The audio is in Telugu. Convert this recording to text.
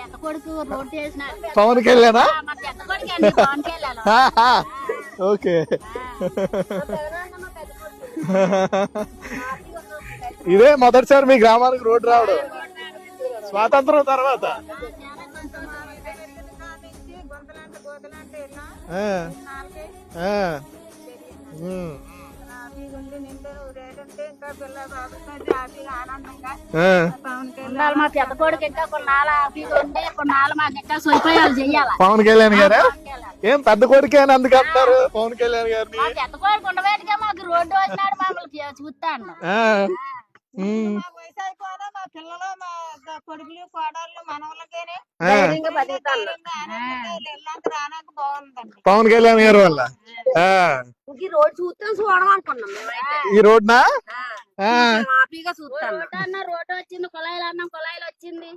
పెద్ద కొడుకు రోడ్డు వేసినాడు. పవన్ కళ్యాణా? మా పెద్ద కొడుకు అండి పవన్ కళ్యాణ్. ఓకే. ఇదే మొదటిసారి మీ గ్రామానికి రోడ్డు రావడం స్వాతంత్రం తర్వాత? మా పెద్ద కొడుకు ఇంకా కొన్నాళ్ళు హ్యాపీగా ఉండి కొన్నాళ్ళు మాకు ఇంకా సదుపాయాలు చెయ్యాలి. పవన్ కళ్యాణ్ గారా? ఏం పెద్ద కొడుకే అని అందుకు అంటారు పవన్ కళ్యాణ్ గారిని? మా పెద్ద కొడుకు ఉండబెట్టుగా మాకు రోడ్డు వచ్చినాడు మమ్మల్ని చూస్తాను. వయసు అయిపోయినా మా పిల్లలు మా కొడుకులు కోడళ్ళు మనవలకేనే బాగుందండి పవన్ కళ్యాణ్ గారి వల్ల. ఈ రోడ్ చూస్తాం చూడడం అనుకున్నాం. ఈ రోడ్నా హ్యాపీగా చూస్తాం. రోడ్డు వచ్చింది, కుళాయిలు అన్నాం, కుళాయిలు వచ్చింది.